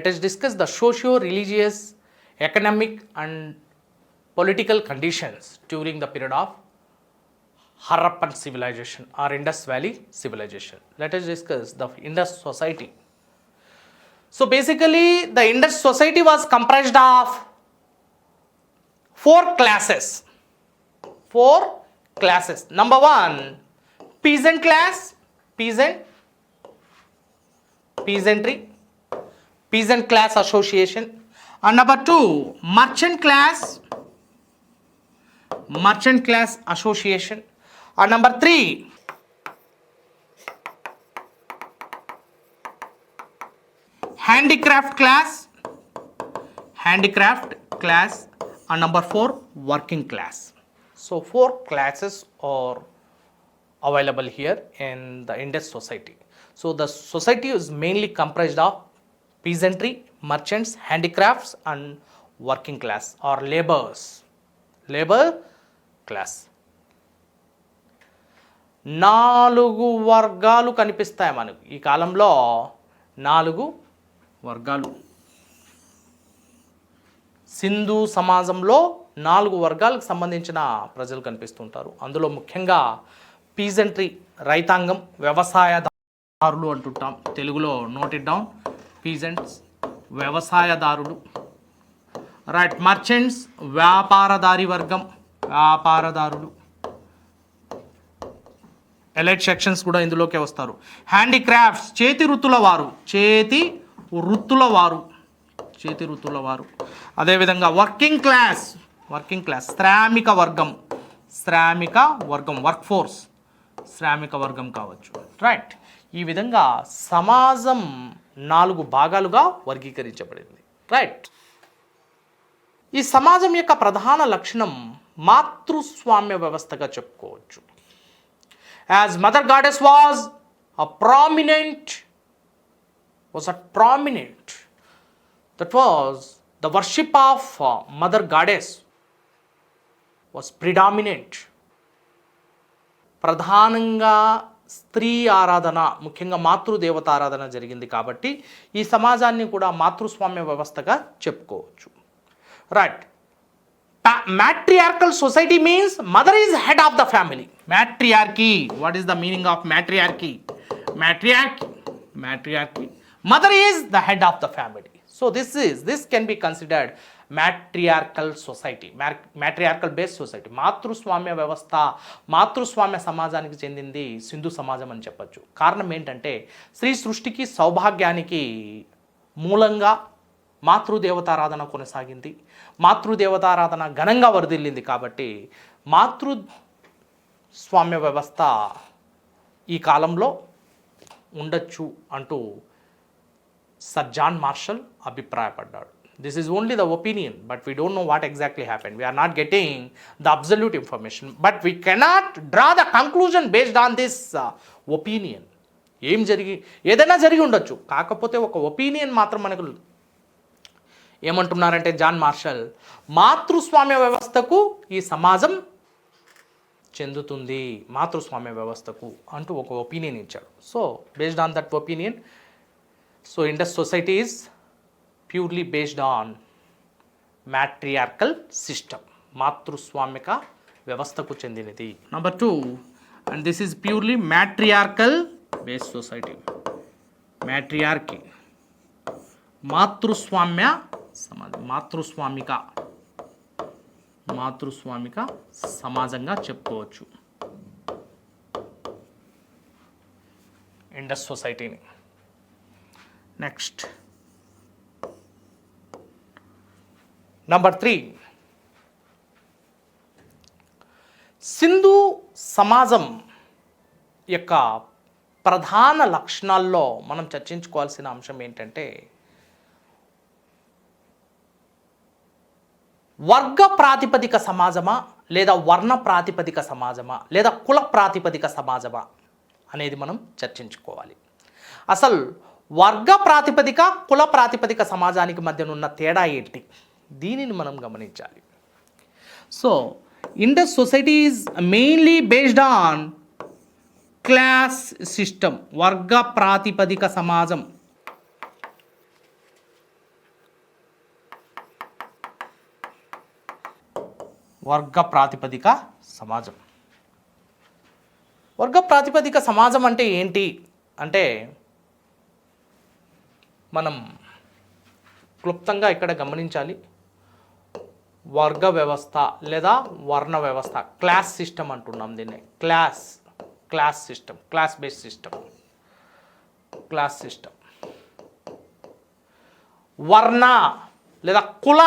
let us discuss the socio-religious, economic and political conditions during the period of Harappan civilization or Indus Valley civilization. Let us discuss the Indus society. So basically the Indus society was comprised of four classes. Number one, peasant class, peasantry, peasant class association. And number two, merchant class association. And number three, handicraft class. And number four, working class. So four classes are available here in the Indus society. So the society is mainly comprised of peasantry, merchants, handicrafts and working class or labor class. నాలుగు వర్గాలు కనిపిస్తాయి మనకు ఈ కాలంలో. నాలుగు వర్గాలు సింధు సమాజంలో నాలుగు వర్గాలకు సంబంధించిన ప్రజలు కనిపిస్తుంటారు. అందులో ముఖ్యంగా పీజంట్రీ, రైతాంగం, వ్యవసాయదారులు అంటుంటాం తెలుగులో. నోట్ ఇట్ డౌన్, పీజెంట్స్ వ్యవసాయదారులు. రైట్, మర్చెంట్స్ వ్యాపారదారి వర్గం, వ్యాపారదారులు. ఎలైట్ సెక్షన్స్ కూడా ఇందులోకే వస్తారు. హ్యాండీక్రాఫ్ట్స్ చేతి వృత్తుల వారు. అదేవిధంగా వర్కింగ్ క్లాస్ శ్రామిక వర్గం, వర్క్ ఫోర్స్, శ్రామిక వర్గం కావచ్చు. రైట్, ఈ విధంగా సమాజం నాలుగు భాగాలుగా వర్గీకరించబడింది. రైట్, ఈ సమాజం యొక్క ప్రధాన లక్షణం మాతృస్వామ్య వ్యవస్థగా చెప్పుకోవచ్చు. As Mother Goddess was prominent, that was the worship of Mother Goddess was predominant. ప్రధానంగా స్త్రీ ఆరాధన, ముఖ్యంగా మాతృదేవత ఆరాధన జరిగింది కాబట్టి ఈ సమాజాన్ని కూడా మాతృస్వామ్య వ్యవస్థగా చెప్పుకోవచ్చు. Right, matriarchal society means mother is head of the family. Matriarchy, what is the meaning of matriarchy? Mother is the head of the family. So this can be considered matriarchal society, matriarchal based society. మాతృస్వామ్య వ్యవస్థ, మాతృస్వామ్య సమాజానికి చెందింది సింధు సమాజం అని చెప్పొచ్చు. కారణం ఏంటంటే స్త్రీ సృష్టికి, సౌభాగ్యానికి మూలంగా మాతృదేవతారాధన కొనసాగింది. మాతృదేవతారాధన ఘనంగా వరదిల్లింది కాబట్టి మాతృస్వామ్య వ్యవస్థ ఈ కాలంలో ఉండొచ్చు అంటూ సర్ జాన్ మార్షల్ అభిప్రాయపడ్డాడు. This is only the opinion, but we don't know what exactly happened. We are not getting the absolute information, but we cannot draw the conclusion based on this opinion. ఏదైనా జరిగి ఉండొచ్చు, కాకపోతే ఒక opinion మాత్రం మనకు ఏమంటున్నారంటే John martial మాతృస్వామ్య వ్యవస్థకు ఈ సమాజం చెందుతుంది, మాతృస్వామ్య వ్యవస్థకు అంటూ ఒక ఒపీనియన్ ఇచ్చాడు. So based on that opinion, so Indus society is purely based on matriarchal system, మాతృస్వామిక వ్యవస్థకు చెందినది. Number 2, and this is purely matriarchal based society. Matriarchy, మాతృస్వామ్య సమాజం, మాతృస్వామిక సమాజంగా చెప్పుకోవచ్చు ఇండస్ సొసైటీని. నెక్స్ట్ నంబర్ 3, సింధు సమాజం యొక్క ప్రధాన లక్షణాల్లో మనం చర్చించుకోవాల్సిన అంశం ఏంటంటే వర్గ ప్రాతిపదిక సమాజమా లేదా వర్ణ ప్రాతిపదిక సమాజమా లేదా కుల ప్రాతిపదిక సమాజమా అనేది మనం చర్చించుకోవాలి. అసలు వర్గ ప్రాతిపదిక, కుల ప్రాతిపదిక సమాజానికి మధ్యనున్న తేడా ఏంటి, దీనిని మనం గమనించాలి. So Indus society is mainly based on class system, వర్గ ప్రాతిపదిక సమాజం. వర్గ ప్రాతిపదిక సమాజం. వర్గ ప్రాతిపదిక సమాజం అంటే ఏంటి అంటే మనం క్లుప్తంగా ఇక్కడ గమనించాలి. వర్గ వ్యవస్థ లేదా వర్ణ వ్యవస్థ, క్లాస్ సిస్టమ్ అంటున్నాం దీన్ని. Class system, class based system, class system. వర్ణ లేదా కుల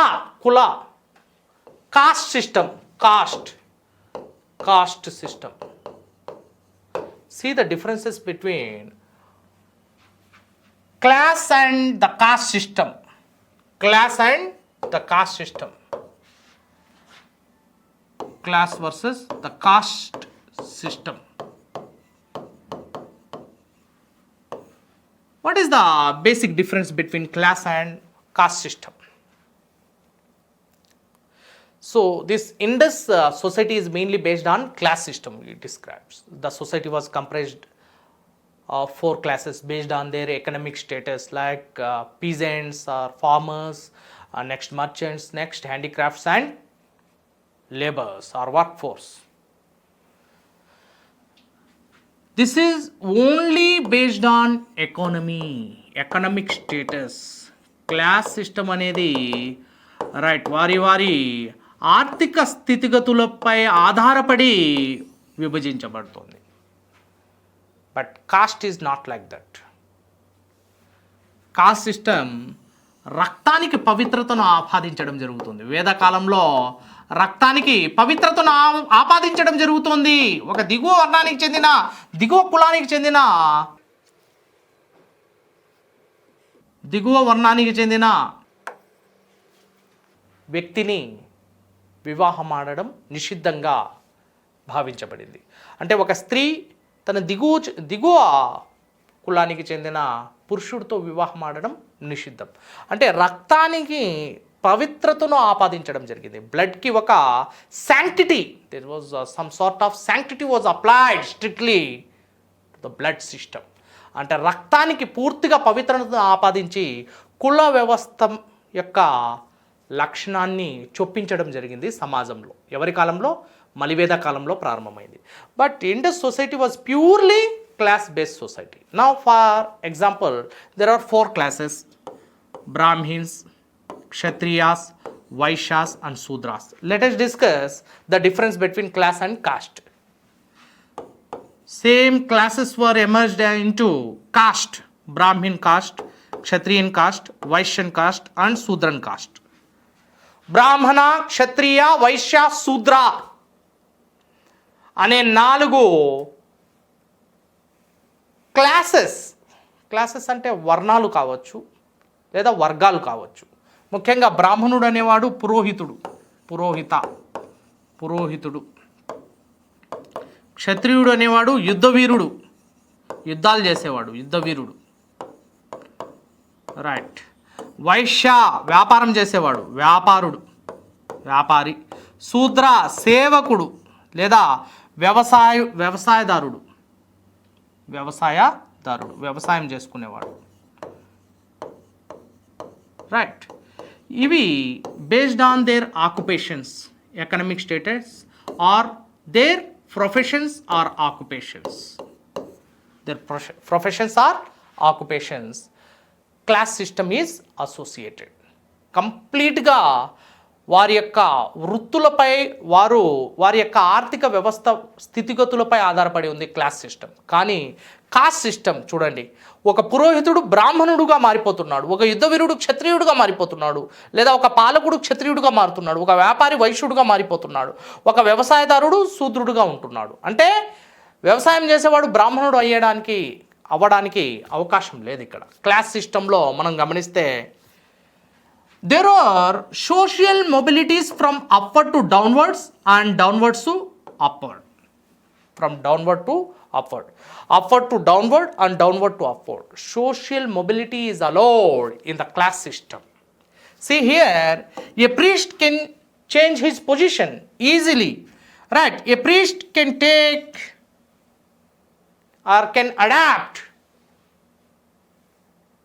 cost system, cost system. See the differences between class and the caste system. Class and the caste system. Class versus the caste system. What is the basic difference between class and caste system? So this Indus society is mainly based on class system. It describes the society was comprised of 4 classes based on their economic status, like peasants or farmers, next merchants, next handicrafts and laborers or workforce. This is only based on economic status. Class system అనేది right వారి ఆర్థిక స్థితిగతులపై ఆధారపడి విభజించబడుతుంది. But cost is not like that. Cost system రక్తానికి పవిత్రతను ఆపాదించడం జరుగుతుంది. వేదకాలంలో రక్తానికి పవిత్రతను ఆపాదించడం జరుగుతుంది. ఒక దిగువ వర్ణానికి చెందిన, దిగువ కులానికి చెందిన, దిగువ వర్ణానికి చెందిన వ్యక్తిని వివాహం ఆడడం నిషిద్ధంగా భావించబడింది. అంటే ఒక స్త్రీ తన దిగువ కులానికి చెందిన పురుషుడితో వివాహం ఆడడం నిషిద్ధం. అంటే రక్తానికి పవిత్రతను ఆపాదించడం జరిగింది. బ్లడ్కి ఒక sanctity, there was some sort of sanctity was applied strictly to the blood system. అంటే రక్తానికి పూర్తిగా పవిత్రతను ఆపాదించి కుల వ్యవస్థ యొక్క లక్షణాన్ని చొప్పించడం జరిగింది సమాజంలో. ఎవరి కాలంలో? మలివేద కాలంలో ప్రారంభమైంది. But Indus society was purely class based society. Now for example there are 4 classes: Brahmins, Kshatriyas, Vaishyas and Shudras. Let us discuss the difference between class and caste. Same classes were emerged into caste: Brahmin caste, Kshatriyan caste, Vaishyan caste and Sudran caste. బ్రాహ్మణ, క్షత్రియ, వైశ్య, శూద్ర అనే 4 classes అంటే వర్ణాలు కావచ్చు లేదా వర్గాలు కావచ్చు. ముఖ్యంగా బ్రాహ్మణుడు అనేవాడు పురోహితుడు. క్షత్రియుడు అనేవాడు యుద్ధవీరుడు, యుద్ధాలు చేసేవాడు, యుద్ధవీరుడు. రైట్. వైశ్య వ్యాపారం చేసేవాడు, వ్యాపారి. శూద్ర సేవకుడు లేదా వ్యవసాయదారుడు, వ్యవసాయం చేసుకునేవాడు. రైట్. ఇవి based on their occupations, economic status or their professions or occupations. Their professions or occupations. Class system is associated. కంప్లీట్గా వారి యొక్క వృత్తులపై వారి యొక్క ఆర్థిక వ్యవస్థ స్థితిగతులపై ఆధారపడి ఉంది క్లాస్ సిస్టమ్. కానీ కాస్ట్ సిస్టమ్ చూడండి, ఒక పురోహితుడు బ్రాహ్మణుడుగా మారిపోతున్నాడు, ఒక యుద్ధవీరుడు క్షత్రియుడుగా మారిపోతున్నాడు, లేదా ఒక పాలకుడు క్షత్రియుడుగా మారుతున్నాడు, ఒక వ్యాపారి వైశ్యుడుగా మారిపోతున్నాడు, ఒక వ్యవసాయదారుడు శూద్రుడుగా ఉంటున్నాడు. అంటే వ్యవసాయం చేసేవాడు బ్రాహ్మణుడు అవ్వడానికి అవకాశం లేదు. ఇక్కడ క్లాస్ సిస్టంలో మనం గమనిస్తే there are social mobilities from upward to downwards and downwards to upward. From downward to upward, upward to downward and downward to upward. Social mobility is allowed in the class system. See here, a priest can change his position easily. Right, a priest can take or can adapt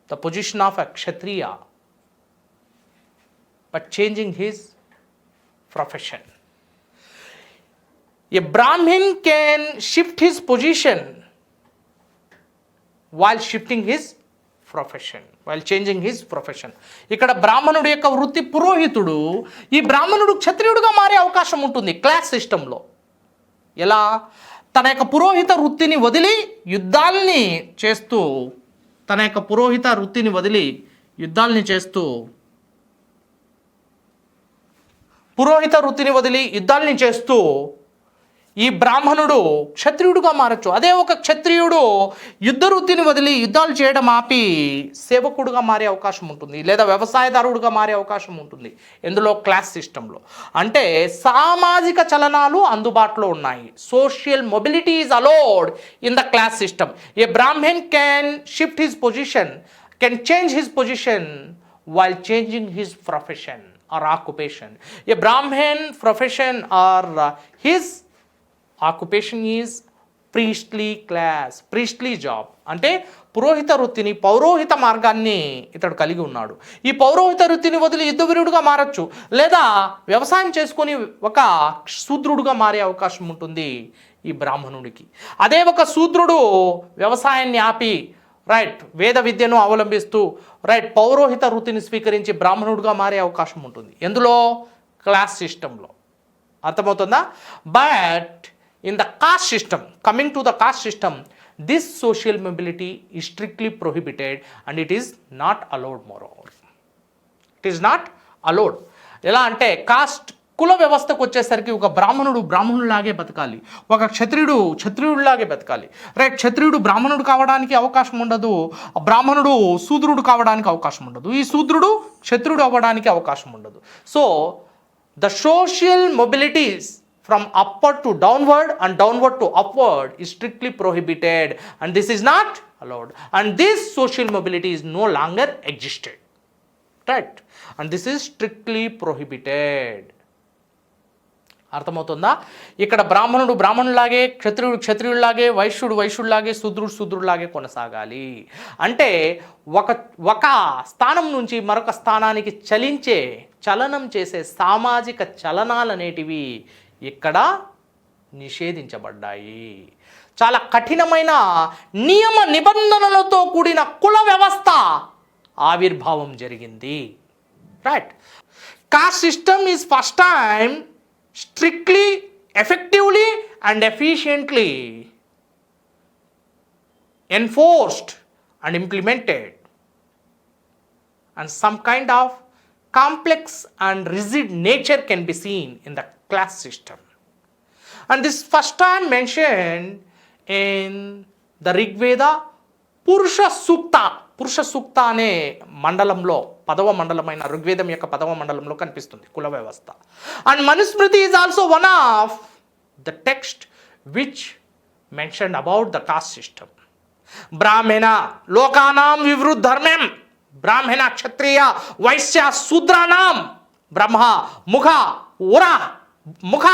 the position of a kshatriya, but changing his profession. A Brahman can shift his position while shifting his profession, while changing his profession. ఇక్కడ బ్రాహ్మణుడు యొక్క వృత్తి పురోహితుడు, ఈ బ్రాహ్మణుడు క్షత్రియుడుగా మారే అవకాశం ఉంటుంది క్లాస్ సిస్టంలో. ఎలా? తన యొక్క పురోహిత వృత్తిని వదిలి యుద్ధాల్ని చేస్తూ, తన యొక్క పురోహిత వృత్తిని వదిలి యుద్ధాల్ని చేస్తూ, పురోహిత వృత్తిని వదిలి యుద్ధాల్ని చేస్తూ ఈ బ్రాహ్మణుడు క్షత్రియుడుగా మారచ్చు. అదే ఒక క్షత్రియుడు యుద్ధ వృత్తిని వదిలి యుద్ధాలు చేయడం ఆపి సేవకుడుగా మారే అవకాశం ఉంటుంది, లేదా వ్యవసాయదారుడుగా మారే అవకాశం ఉంటుంది. ఎందులో? క్లాస్ సిస్టంలో. అంటే సామాజిక చలనాలు అందుబాటులో ఉన్నాయి. Social mobility is allowed in the class system. A Brahman can shift his position, can change his position while changing his profession or occupation. A Brahmin profession or his occupation is priestly class, priestly job. అంటే పురోహిత వృత్తిని, పౌరోహిత మార్గాన్ని ఇతడు కలిగి ఉన్నాడు. ఈ పౌరోహిత వృత్తిని వదిలి యుద్ధవీరుడుగా మారచ్చు, లేదా వ్యవసాయం చేసుకొని ఒక శూద్రుడుగా మారే అవకాశం ఉంటుంది ఈ బ్రాహ్మణుడికి. అదే ఒక శూద్రుడు వ్యవసాయాన్ని ఆపి రైట్ వేద విద్యను అవలంబిస్తూ రైట్ పౌరోహిత వృత్తిని స్వీకరించి బ్రాహ్మణుడిగా మారే అవకాశం ఉంటుంది. ఎందులో? క్లాస్ సిస్టంలో. అర్థమవుతుందా? But in the cost system, coming to the cost system, this social mobility is strictly prohibited and it is not allowed. More over it is not allowed. ఎలా అంటే కాస్ట్ కుల వ్యవస్థకు వచ్చేసరికి ఒక బ్రాహ్మణుడు బ్రాహ్మణులాగే బతకాలి, ఒక క్షత్రియుడు క్షత్రియుడిలాగే బతకాలి. రైట్, క్షత్రియుడు బ్రాహ్మణుడు కావడానికి అవకాశం ఉండదు, బ్రాహ్మణుడు శూద్రుడు కావడానికి అవకాశం ఉండదు, ఈ శూద్రుడు క్షత్రియుడు అవ్వడానికి అవకాశం ఉండదు. So the social mobilities from upward to downward and downward to upward is strictly prohibited and this is not allowed, and this social mobility is no longer existed, right, and this is strictly prohibited. అర్థమవుతుందా? ఇక్కడ బ్రాహ్మణుడు బ్రాహ్మణులాగే, క్షత్రియుడు క్షత్రియుడిలాగే, వైశ్యుడు వైశ్యుడిలాగే, శూద్రుడు శూద్రుడిలాగే కొనసాగాలి. అంటే ఒక స్థానం నుంచి మరొక స్థానానికి చలనం చేసే సామాజిక చలనాలు అనేటివి ఇక్కడ నిషేధించబడ్డాయి. చాలా కఠినమైన నియమ నిబంధనలతో కూడిన కుల వ్యవస్థ ఆవిర్భావం జరిగింది. Right, cost system is first time strictly, effectively and efficiently enforced and implemented, and some kind of complex and rigid nature can be seen in the class system, and this first time mentioned in the Rig Veda Purusha Sukta. పురుష సూక్త అనే మండలంలో, పదవ మండలమైన ఋగ్వేదం యొక్క పదవ మండలంలో కనిపిస్తుంది కుల వ్యవస్థ. And Manusmriti is also one of the text which mention about the cost system. బ్రాహ్మణ లోకానాం వివృద్ధర్మ్యం, బ్రాహ్మణ క్షత్రియ వైశ్య శూద్రానాం బ్రహ్మ ముఖ ఉర, ముఖ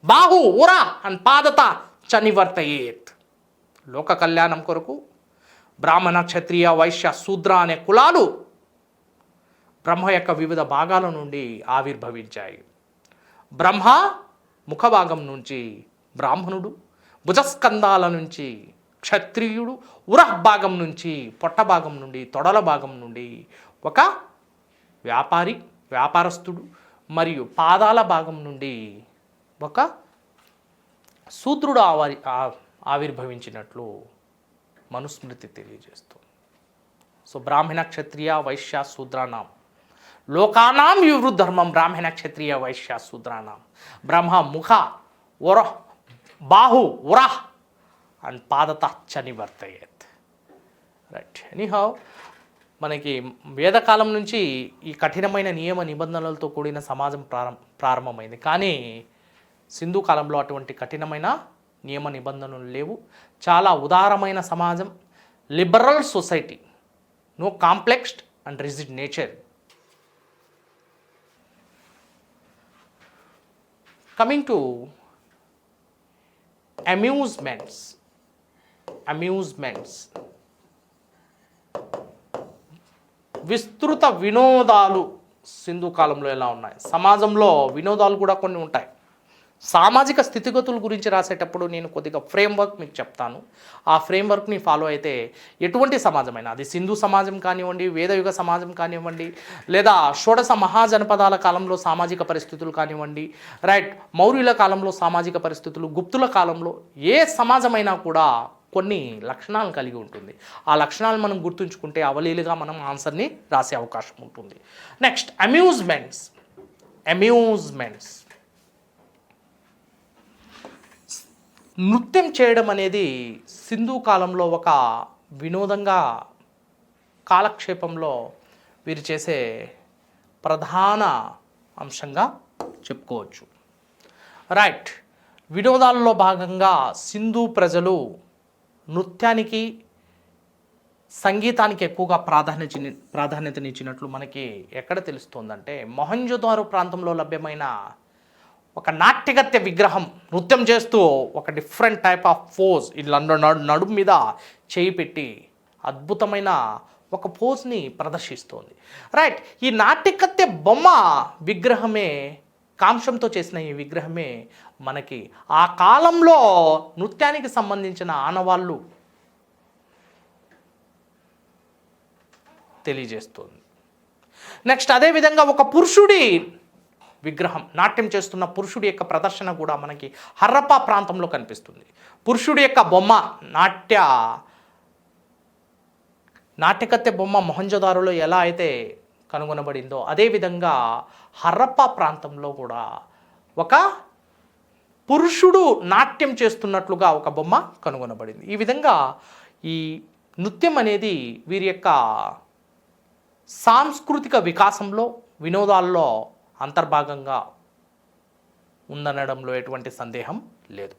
బాహు ఉర అండ్ పాదత చ నివర్తయేత్. లోక కళ్యాణం కొరకు బ్రాహ్మణ క్షత్రియ వైశ్య శూద్ర అనే కులాలు బ్రహ్మ యొక్క వివిధ భాగాల నుండి ఆవిర్భవించాయి. బ్రహ్మ ముఖభాగం నుంచి బ్రాహ్మణుడు, భుజస్కంధాల నుంచి క్షత్రియుడు, ఉరః భాగం నుంచి పొట్ట భాగం నుండి తొడల భాగం నుండి ఒక వ్యాపారస్తుడు, మరియు పాదాల భాగం నుండి ఒక శూద్రుడు ఆవిర్భవించినట్లు మనుస్మృతి తెలియజేస్తుంది. సో బ్రాహ్మణ క్షత్రియ వైశ్య శూద్రానాం లోకానాం వివృద్ధర్మం, బ్రాహ్మణ క్షత్రియ వైశ్య శూద్రానాం బ్రహ్మ ముఖ ఉర బాహు ఉర అండ్ పాదత చ నివర్తయేత్. రైట్, ఎనీహౌ మనకి వేదకాలం నుంచి ఈ కఠినమైన నియమ నిబంధనలతో కూడిన సమాజం ప్రారంభమైంది. కానీ సింధు కాలంలో అటువంటి కఠినమైన నియమ నిబంధనలు లేవు. చాలా ఉదారమైన సమాజం, liberal society, no complexed and rigid nature. Coming to amusements. విస్తృత వినోదాలు సింధు కాలంలో ఎలా ఉన్నాయి? సమాజంలో వినోదాలు కూడా కొన్ని ఉంటాయి. సామాజిక స్థితిగతుల గురించి రాసేటప్పుడు నేను కొద్దిగా ఫ్రేమ్వర్క్ మీకు చెప్తాను. ఆ ఫ్రేమ్వర్క్ని ఫాలో అయితే ఎటువంటి సమాజమైనా, అది సింధు సమాజం కానివ్వండి, వేదయుగ సమాజం కానివ్వండి, లేదా షోడశ మహాజనపదాల కాలంలో సామాజిక పరిస్థితులు కానివ్వండి, రైట్, మౌర్యుల కాలంలో సామాజిక పరిస్థితులు, గుప్తుల కాలంలో ఏ సమాజమైనా కూడా కొన్ని లక్షణాలు కలిగి ఉంటుంది. ఆ లక్షణాలు మనం గుర్తుంచుకుంటే అవలీలుగా మనం ఆన్సర్ని రాసే అవకాశం ఉంటుంది. Next, amusements. నృత్యం చేయడం అనేది సింధు కాలంలో ఒక వినోదంగా, కాలక్షేపంలో వీరు చేసే ప్రధాన అంశంగా చెప్పుకోవచ్చు. రైట్, వినోదాల్లో భాగంగా సింధు ప్రజలు నృత్యానికి, సంగీతానికి ఎక్కువగా ప్రాధాన్యతనిచ్చినట్లు మనకి ఎక్కడ తెలుస్తుందంటే, మొహంజోదారో ప్రాంతంలో లభ్యమైన ఒక నాట్యగత్య విగ్రహం నృత్యం చేస్తూ ఒక డిఫరెంట్ టైప్ ఆఫ్ పోజ్, ఇలా నడుము మీద చేయి పెట్టి అద్భుతమైన ఒక పోజ్ని ప్రదర్శిస్తోంది. రైట్, ఈ నాట్యగత్య బొమ్మ విగ్రహమే, కాంశంతో చేసిన ఈ విగ్రహమే మనకి ఆ కాలంలో నృత్యానికి సంబంధించిన ఆనవాళ్ళు తెలియజేస్తుంది. నెక్స్ట్, అదేవిధంగా ఒక పురుషుడి విగ్రహం, నాట్యం చేస్తున్న పురుషుడి యొక్క ప్రదర్శన కూడా మనకి హర్రప్పా ప్రాంతంలో కనిపిస్తుంది. పురుషుడి యొక్క బొమ్మ, నాట్యకత్తె బొమ్మ మొహంజోదారోలో ఎలా అయితే కనుగొనబడిందో, అదేవిధంగా హర్రప్పా ప్రాంతంలో కూడా ఒక పురుషుడు నాట్యం చేస్తున్నట్లుగా ఒక బొమ్మ కనుగొనబడింది. ఈ విధంగా ఈ నృత్యం అనేది వీరి యొక్క సాంస్కృతిక వికాసంలో, వినోదాల్లో అంతర్భాగంగా ఉందనడంలో ఎటువంటి సందేహం లేదు.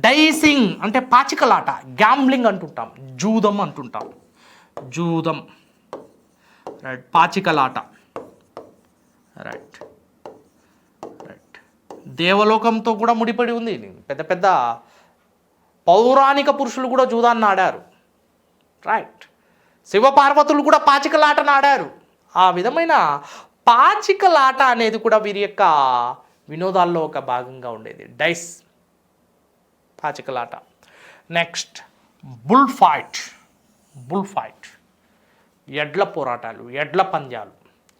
డైసింగ్ అంటే పాచికలాట, గ్యాంబ్లింగ్ అంటుంటాం, జూదం, రైట్, పాచికలాట, రైట్, దేవలోకంతో కూడా ముడిపడి ఉంది. పెద్ద పెద్ద పౌరాణిక పురుషులు కూడా జూదాన్ని ఆడారు. రైట్, శివపార్వతులు కూడా పాచికలాటను ఆడారు. ఆ విధమైన పాచికలాట అనేది కూడా వీరి యొక్క వినోదాల్లో ఒక భాగంగా ఉండేది. డైస్, పాచికలాట. నెక్స్ట్, బుల్ ఫైట్, ఎడ్ల పోరాటాలు, ఎడ్ల పంద్యాలు.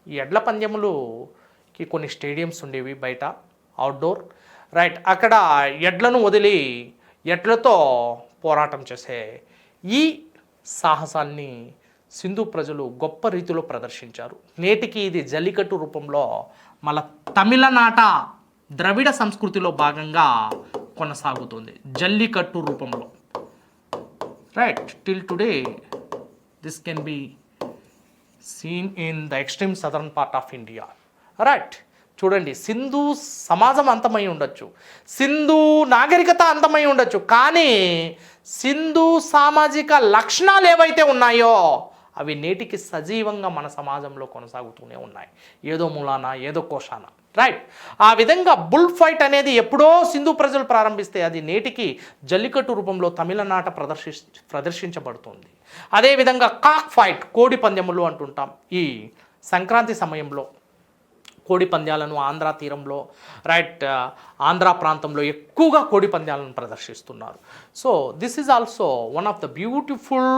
ఈ ఎడ్ల పంద్యములుకి కొన్ని స్టేడియంస్ ఉండేవి బయట, అవుట్డోర్. రైట్, అక్కడ ఎడ్లను వదిలి ఎడ్లతో పోరాటం చేసే ఈ సాహసాన్ని సింధు ప్రజలు గొప్ప రీతిలో ప్రదర్శించారు. నేటికి ఇది జల్లికట్టు రూపంలో మన తమిళనాట ద్రవిడ సంస్కృతిలో భాగంగా కొనసాగుతుంది, జల్లికట్టు రూపంలో. Right, till today this can be seen in the extreme southern part of India. Right, చూడండి, సింధు సమాజం అంతమై ఉండొచ్చు, సింధు నాగరికత అంతమై ఉండొచ్చు, కానీ సింధు సామాజిక లక్షణాలు ఏవైతే ఉన్నాయో అవి నేటికి సజీవంగా మన సమాజంలో కొనసాగుతూనే ఉన్నాయి, ఏదో మూలాన, ఏదో కోశాన. రైట్, ఆ విధంగా బుల్ ఫైట్ అనేది ఎప్పుడో సింధు ప్రజలు ప్రారంభిస్తే అది నేటికి జల్లికట్టు రూపంలో తమిళనాట ప్రదర్శించబడుతుంది. అదేవిధంగా కాక్ ఫైట్, కోడి పందెములు అంటుంటాం. ఈ సంక్రాంతి సమయంలో కోడి పంద్యాలను ఆంధ్ర తీరంలో, రైట్, ఆంధ్ర ప్రాంతంలో ఎక్కువగా కోడి పంద్యాలను ప్రదర్శిస్తున్నారు. So this is also one of the beautiful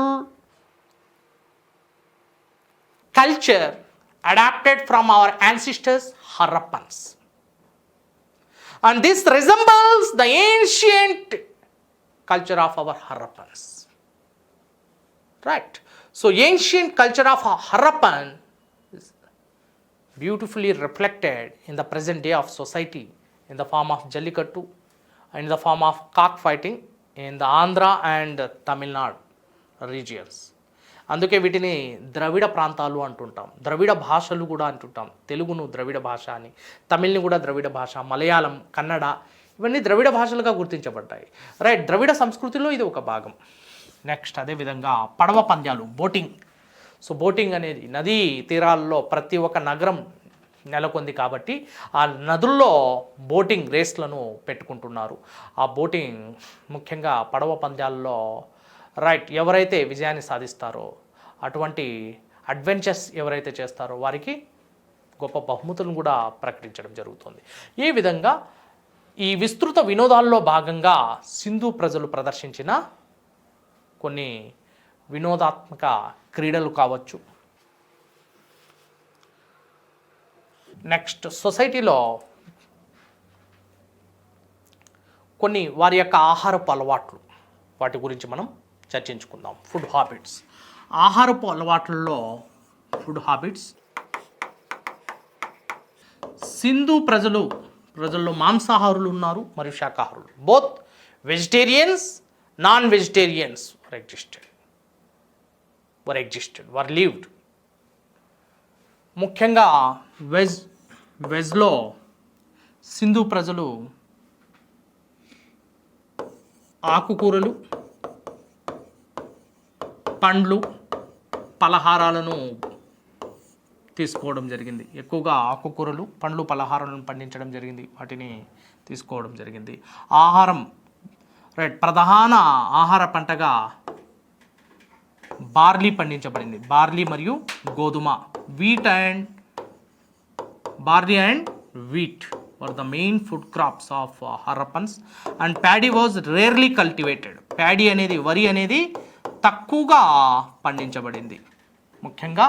culture adapted from our ancestors Harrappans, and this resembles the ancient culture of our Harrappans. Right, so ancient culture of Harappan is beautifully reflected in the present day of society in the form of jallikattu and in the form of cock fighting in the Andhra and Tamil Nadu regions. అందుకే వీటిని ద్రవిడ ప్రాంతాలు అంటుంటాం, ద్రవిడ భాషలు కూడా అంటుంటాం. తెలుగును ద్రవిడ భాష అని, తమిళ్ని కూడా ద్రవిడ భాష, మలయాళం, కన్నడ ఇవన్నీ ద్రవిడ భాషలుగా గుర్తించబడ్డాయి. రైట్, ద్రవిడ సంస్కృతిలో ఇది ఒక భాగం. నెక్స్ట్, అదేవిధంగా పడవ పంద్యాలు, బోటింగ్. సో బోటింగ్ అనేది నదీ తీరాల్లో ప్రతి ఒక్క నగరం నెలకొంది కాబట్టి ఆ నదుల్లో బోటింగ్ రేస్లను పెట్టుకుంటున్నారు. ఆ బోటింగ్ ముఖ్యంగా పడవ పంద్యాల్లో, రైట్, ఎవరైతే విజయాన్ని సాధిస్తారో, అటువంటి అడ్వెంచర్స్ ఎవరైతే చేస్తారో వారికి గొప్ప బహుమతులను కూడా ప్రకటించడం జరుగుతుంది. ఈ విధంగా ఈ విస్తృత వినోదాల్లో భాగంగా సింధు ప్రజలు ప్రదర్శించిన కొన్ని వినోదాత్మక క్రీడలు కావచ్చు. నెక్స్ట్ సొసైటీలో కొన్ని వారి యొక్క ఆహారపు అలవాట్లు, వాటి గురించి మనం చర్చించుకుందాం. Food habits. ఆహారపు అలవాట్లలో ఫుడ్ హ్యాబిట్స్. సింధు ప్రజల్లో మాంసాహారులు ఉన్నారు మరియు శాకాహారులు. Both vegetarians, non vegetarians were lived. ముఖ్యంగా వెజ్లో సింధు ప్రజలు ఆకుకూరలు, పండ్లు, పలహారాలను తీసుకోవడం జరిగింది. ఎక్కువగా ఆకుకూరలు, పండ్లు, పలహారాలను పండించడం జరిగింది, వాటిని తీసుకోవడం జరిగింది. ఆహారం ప్రధాన ఆహార పంటగా బార్లీ పండించబడింది. బార్లీ మరియు గోధుమ. Barley and wheat were the main food crops of Harappans, and paddy was rarely cultivated. Paddy అనేది, వరి అనేది తక్కువగా పండించబడింది. ముఖ్యంగా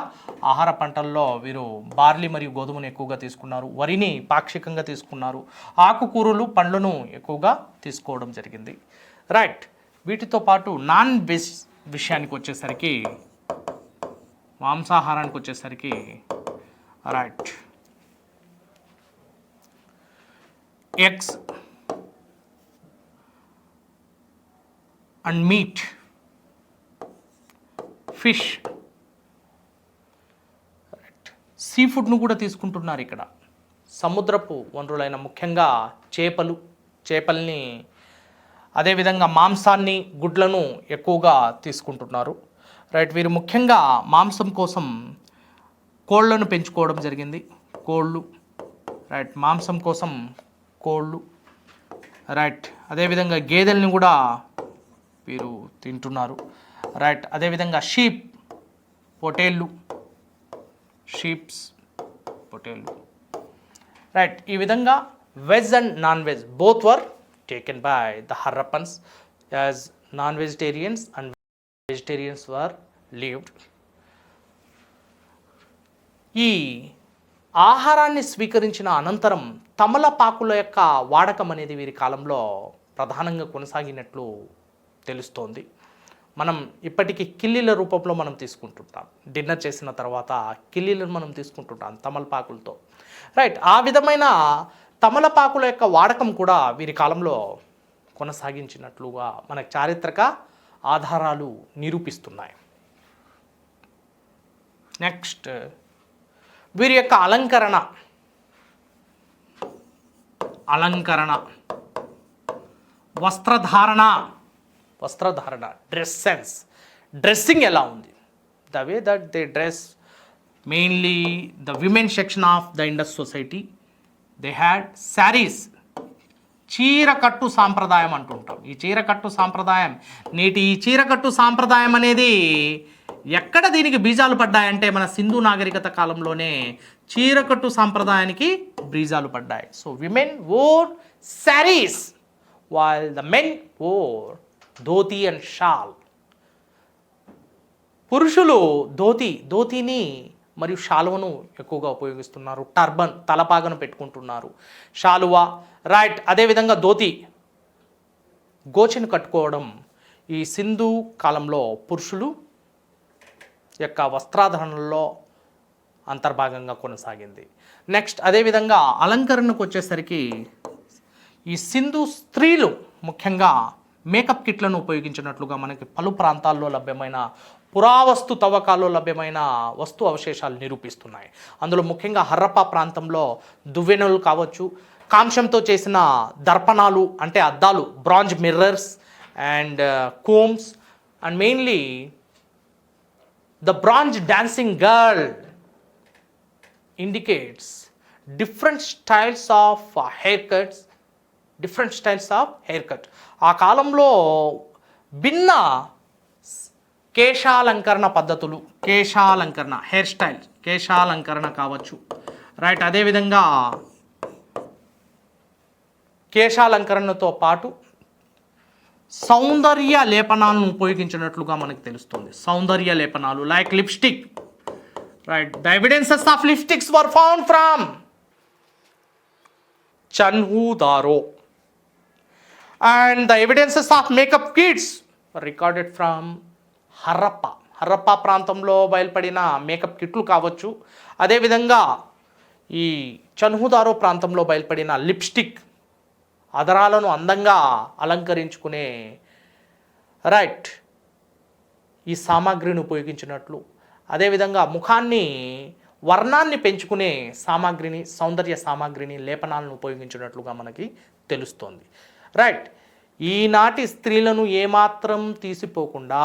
ఆహార పంటల్లో వీరు బార్లీ మరియు గోధుమను ఎక్కువగా తీసుకున్నారు, వరిని పాక్షికంగా తీసుకున్నారు, ఆకుకూరలు, పండ్లను ఎక్కువగా తీసుకోవడం జరిగింది. రైట్. వీటితో పాటు నాన్ వెజ్ విషయానికి వచ్చేసరికి, మాంసాహారానికి వచ్చేసరికి right, eggs and meat, fish, sea ఫుడ్ను కూడా తీసుకుంటున్నారు ఇక్కడ. సముద్రపు వనరులైన ముఖ్యంగా చేపల్ని, అదేవిధంగా మాంసాన్ని, గుడ్లను ఎక్కువగా తీసుకుంటున్నారు. రైట్. వీరు ముఖ్యంగా మాంసం కోసం కోళ్లను పెంచుకోవడం జరిగింది. కోళ్ళు. రైట్. మాంసం కోసం కోళ్ళు. రైట్. అదేవిధంగా గేదెల్ని కూడా వీరు తింటున్నారు. రైట్. అదేవిధంగా పొటేళ్ళు. రైట్. ఈ విధంగా veg and non veg both were taken by the Harappans as non vegetarians and vegetarians were lived. ఈ ఆహారాన్ని స్వీకరించిన అనంతరం తమలపాకుల యొక్క వాడకం అనేది వీరి కాలంలో ప్రధానంగా కొనసాగినట్లు తెలుస్తోంది. మనం ఇప్పటికీ కిల్లీల రూపంలో మనం తీసుకుంటుంటాం. డిన్నర్ చేసిన తర్వాత కిల్లీలను మనం తీసుకుంటుంటాం తమలపాకులతో. రైట్. ఆ విధమైన తమలపాకుల యొక్క వాడకం కూడా వీరి కాలంలో కొనసాగించినట్లుగా మనకు చారిత్రక ఆధారాలు నిరూపిస్తున్నాయి. నెక్స్ట్, వీరి యొక్క అలంకరణ, వస్త్రధారణ, డ్రెస్సింగ్ ఎలా ఉంది? The way that they dress, mainly the women section of the Indus society, they had saris. చీరకట్టు సాంప్రదాయం అంటుంటాం. ఈ చీరకట్టు సాంప్రదాయం, నేటి ఈ చీరకట్టు సాంప్రదాయం అనేది ఎక్కడ దీనికి బీజాలు పడ్డాయంటే మన సింధు నాగరికత కాలంలోనే చీరకట్టు సాంప్రదాయానికి బీజాలు పడ్డాయి. So women wore saris while the men wore dhoti and shawl. పురుషులు ధోతిని మరియు షాలువను ఎక్కువగా ఉపయోగిస్తున్నారు. టర్బన్, తలపాగను పెట్టుకుంటున్నారు. షాలువా. రైట్. అదేవిధంగా ధోతి, గోచెను కట్టుకోవడం ఈ సింధు కాలంలో పురుషులు యొక్క వస్త్రాధరణలో అంతర్భాగంగా కొనసాగింది. నెక్స్ట్, అదేవిధంగా అలంకరణకు వచ్చేసరికి ఈ సింధు స్త్రీలు ముఖ్యంగా మేకప్ కిట్లను ఉపయోగించినట్లుగా మనకి పలు ప్రాంతాల్లో లభ్యమైన పురావస్తు తవ్వకాల్లో లభ్యమైన వస్తు అవశేషాలు నిరూపిస్తున్నాయి. అందులో ముఖ్యంగా హర్రప్పా ప్రాంతంలో దువ్వెనలు కావచ్చు, కాంస్యంతో చేసిన దర్పణాలు అంటే అద్దాలు, bronze mirrors and combs, and mainly the bronze dancing girl indicates different styles of haircuts. ఆ కాలంలో భిన్న కేశాలంకరణ పద్ధతులు, హెయిర్ స్టైల్, కేశాలంకరణ కావచ్చు. రైట్. అదేవిధంగా కేశాలంకరణతో పాటు సౌందర్య లేపనాలను ఉపయోగించినట్లుగా మనకు తెలుస్తుంది. సౌందర్య లేపనాలు like lipstick, right. The evidences of lipsticks were found from Chanhudaro and the evidences of makeup kits were recorded from Harappa. Harappa ప్రాంతంలో బయలుపడిన మేకప్ కిట్లు కావచ్చు, అదేవిధంగా ఈ చన్హుదారో ప్రాంతంలో బయలుపడిన లిప్స్టిక్, అదరాలను అందంగా అలంకరించుకునే రైట్ ఈ సామాగ్రిని ఉపయోగించినట్లు, అదేవిధంగా ముఖాన్ని వర్ణాన్ని పెంచుకునే సామాగ్రిని, సౌందర్య సామాగ్రిని, లేపనాలను ఉపయోగించినట్లుగా మనకి తెలుస్తోంది. రైట్. ఈనాటి స్త్రీలను ఏమాత్రం తీసిపోకుండా,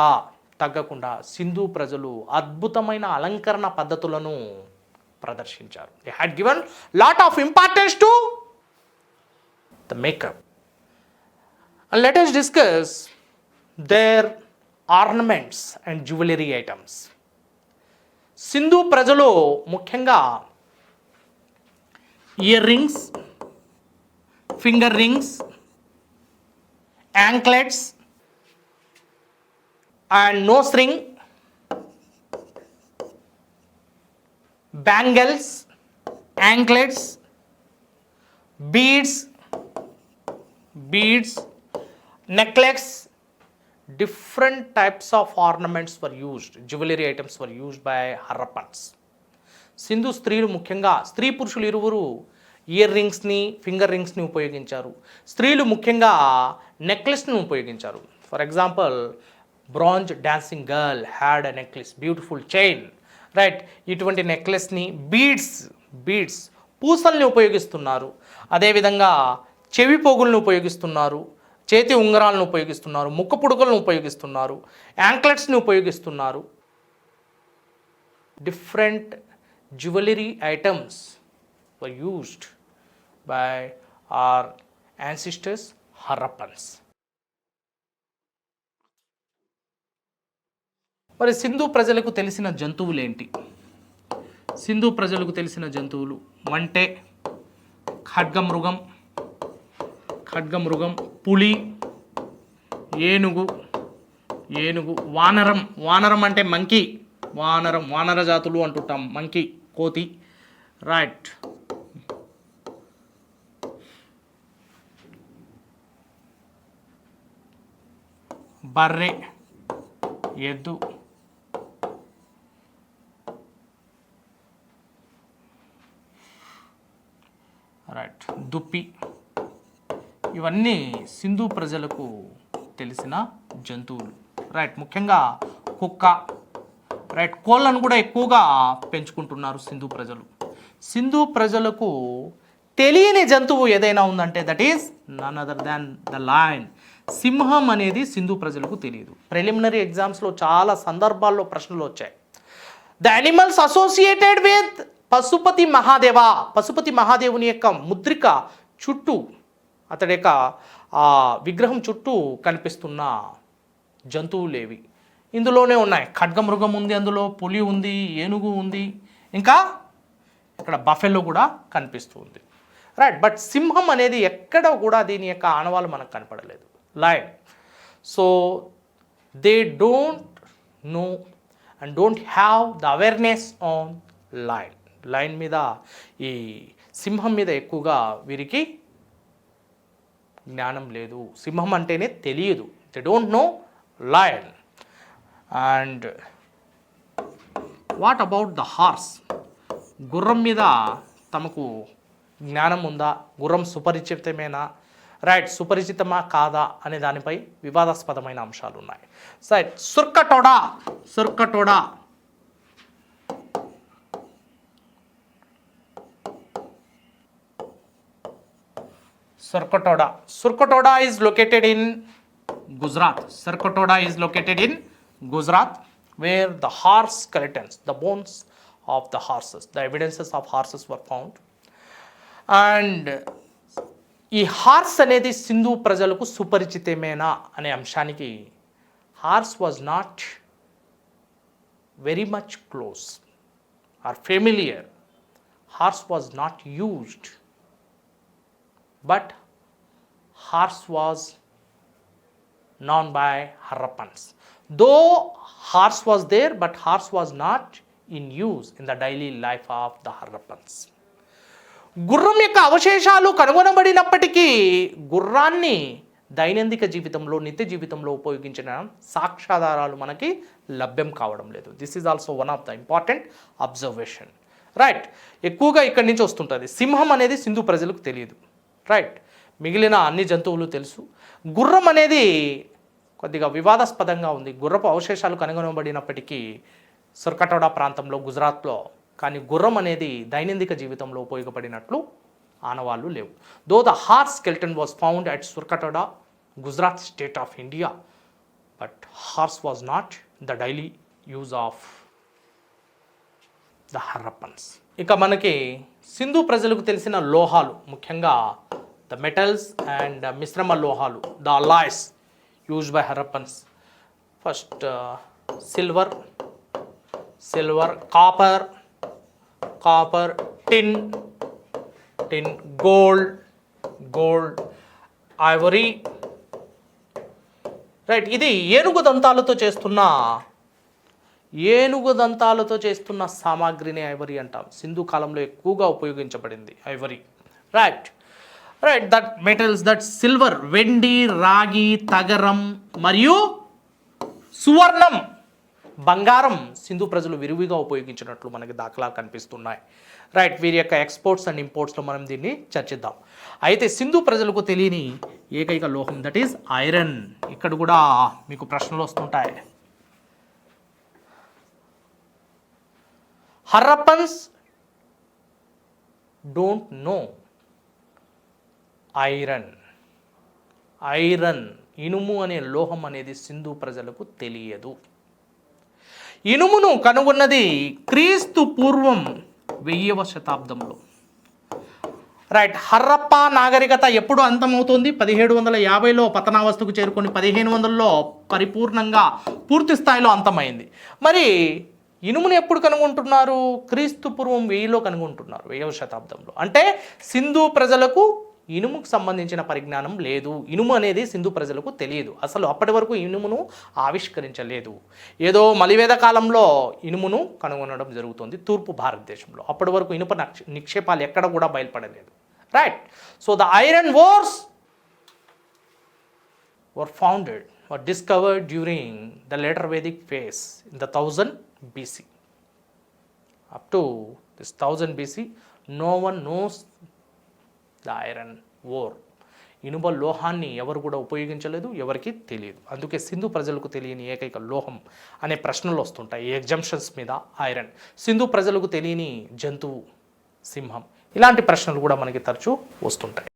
తగ్గకుండా సింధు ప్రజలు అద్భుతమైన అలంకరణ పద్ధతులను ప్రదర్శించారు. They had given lot of importance to the makeup. And let us discuss their ornaments and jewelry items. Sindhu ప్రజలు ముఖ్యంగా ear rings, finger rings, anklets and nose ring, bangles, anklets, beads, necklace, different types of ornaments were used, jewelry items were used by Harappans. Sindhu స్త్రీలు ముఖ్యంగా, స్త్రీ పురుషులు ఇరువురు year రింగ్స్ని, finger రింగ్స్ని ఉపయోగించారు. స్త్రీలు ముఖ్యంగా నెక్లెస్ని ఉపయోగించారు. For example, bronze dancing girl had a necklace, beautiful chain, right. ఇటువంటి నెక్లెస్ని, బీడ్స్ పూసల్ని ఉపయోగిస్తున్నారు. అదేవిధంగా చెవి పోగులను ఉపయోగిస్తున్నారు, చేతి ఉంగరాలను ఉపయోగిస్తున్నారు, ముక్కు పుడకలను ఉపయోగిస్తున్నారు, యాంక్లెట్స్ని ఉపయోగిస్తున్నారు. Different jewellery items were used by our ancestors Harappans. మరి సింధు ప్రజలకు తెలిసిన జంతువులేంటి? సింధు ప్రజలకు తెలిసిన జంతువులు మంటే, ఖడ్గమృగం, పులి, ఏనుగు, వానరం అంటే మంకీ, వానర జాతులు అంటుంటాం, మంకీ, కోతి, రైట్. బర్రె, ఎద్దు, రైట్, దుప్పి. ఇవన్నీ సింధు ప్రజలకు తెలిసిన జంతువులు, రైట్. ముఖ్యంగా కుక్క, రైట్. కోళ్ళను కూడా ఎక్కువగా పెంచుకుంటున్నారు సింధు ప్రజలు. సింధు ప్రజలకు తెలియని జంతువు ఏదైనా ఉందంటే that is none other than the lion. సింహం అనేది సింధు ప్రజలకు తెలియదు. ప్రిలిమినరీ ఎగ్జామ్స్లో చాలా సందర్భాల్లో ప్రశ్నలు వచ్చాయి. The animals associated with Pashupati మహాదేవుని యొక్క ముద్రిక చుట్టూ, అతడి యొక్క విగ్రహం చుట్టూ కనిపిస్తున్న జంతువులేవి? ఇందులోనే ఉన్నాయి. ఖడ్గమృగం ఉంది, అందులో పులి ఉంది, ఏనుగు ఉంది, ఇంకా ఇక్కడ బఫెల్లో కూడా కనిపిస్తుంది, రైట్. బట్ సింహం అనేది ఎక్కడ కూడా దీని యొక్క ఆనవాళ్ళు మనకు కనపడలేదు. Lion. So they don't know and don't have the awareness on lion మీద, ఈ సింహం మీద ఎక్కువగా వీరికి జ్ఞానం లేదు. సింహం అంటేనే తెలియదు. They don't know lion. And what about the horse? గుర్రం మీద తమకు జ్ఞానం ఉందా? గుర్రం సుపరిచితమేనా? రైట్, సుపరిచితమా కాదా అనే దానిపై వివాదాస్పదమైన అంశాలు ఉన్నాయి. Right. సుర్కటోడా, Surkotoda is located in Gujarat. Where the horse skeletons, the bones of the horses, the evidences of horses were found. And ఈ హార్స్ అనేది సింధు ప్రజలకు సుపరిచితమేనా అనే అంశానికి, horse was not very much close or familiar. Horse was not used. But horse was known by Harrappans. Though horse was there, but horse was not in use in the daily life of the Harrappans. గుర్రం యొక్క అవశేషాలు కనుగొనబడినప్పటికీ గుర్రాన్ని దైనందిక జీవితంలో నిత్య జీవితంలో ఉపయోగించిన సాక్ష్యాధారాలు మనకి లభ్యం కావడం లేదు. This is also one of the important observation. Right, ఎక్కువగా ఇక్కడి నుంచి వస్తుంటుంది. సింహం అనేది సింధు ప్రజలకు తెలియదు. రైట్, మిగిలిన అన్ని జంతువులు తెలుసు. గుర్రం అనేది కొద్దిగా వివాదాస్పదంగా ఉంది. గుర్రపు అవశేషాలు కనుగొనబడినప్పటికీ సుర్కటోడా ప్రాంతంలో, గుజరాత్లో, కానీ గుర్రం అనేది దైనందిక జీవితంలో ఉపయోగపడినట్లు ఆనవాళ్ళు లేవు. Though the horse skeleton was found at Surkotada, Gujarat state of India, but horse was not the daily use of the Harappans. ఇక మనకి సింధు ప్రజలకు తెలిసిన లోహాలు, ముఖ్యంగా ద మెటల్స్ అండ్ మిశ్రమ లోహాలు, the alloys used by Harrappans. First, silver, copper, tin, gold, ivory. Right, ఇది ఏనుగు దంతాలతో చేస్తున్న సామాగ్రిని ఐవరీ అంటాం. సింధు కాలంలో ఎక్కువగా ఉపయోగించబడింది Ivory. Right, that metals, that silver, వెండి, రాగి, తగరం మరియు సువర్ణం, బంగారం సింధు ప్రజలు విరివిగా ఉపయోగించినట్లు మనకి దాఖలాలు కనిపిస్తున్నాయి. రైట్, వీరి యొక్క ఎక్స్పోర్ట్స్ అండ్ ఇంపోర్ట్స్లో మనం దీన్ని చర్చిద్దాం. అయితే సింధు ప్రజలకు తెలియని ఏకైక లోహం దట్ ఈస్ ఐరన్. ఇక్కడ కూడా మీకు ప్రశ్నలు వస్తుంటాయి. హర్రప్పన్స్ డోంట్ నో ఐరన్, ఇనుము అనే లోహం అనేది సింధు ప్రజలకు తెలియదు. ఇనుమును కనుగొన్నది క్రీస్తు పూర్వం 1000వ శతాబ్దంలో. రైట్, హర్రప్పా నాగరికత ఎప్పుడు అంతమవుతుంది? 1750లో పతనావస్థకు చేరుకొని 1500లో పరిపూర్ణంగా పూర్తి స్థాయిలో అంతమైంది. మరి ఇనుమును ఎప్పుడు కనుగొంటున్నారు? క్రీస్తు పూర్వం 1000లో కనుగొంటున్నారు, 1000వ శతాబ్దంలో. అంటే సింధు ప్రజలకు ఇనుముకు సంబంధించిన పరిజ్ఞానం లేదు. ఇనుము అనేది సింధు ప్రజలకు తెలియదు. అసలు అప్పటి వరకు ఇనుమును ఆవిష్కరించలేదు. ఏదో మలివేద కాలంలో ఇనుమును కనుగొనడం జరుగుతుంది తూర్పు భారతదేశంలో. అప్పటి వరకు ఇనుప నిక్షేపాలు ఎక్కడ కూడా బయలుపడలేదు. Right, so the iron ores were discovered during the later Vedic phase in the 1000 BC. Up to this 1000 BC, no one knows the iron ore. ఇనుప లోహాన్ని ఎవరు కూడా ఉపయోగించలేదు, ఎవరికి తెలియదు. అందుకే సింధు ప్రజలకు తెలియని ఏకైక లోహం అనే ప్రశ్నలు వస్తుంటాయి ఈ ఎగ్జంప్షన్స్ మీద. ఐరన్. సింధు ప్రజలకు తెలియని జంతువు సింహం. ఇలాంటి ప్రశ్నలు కూడా మనకి తరచూ వస్తుంటాయి.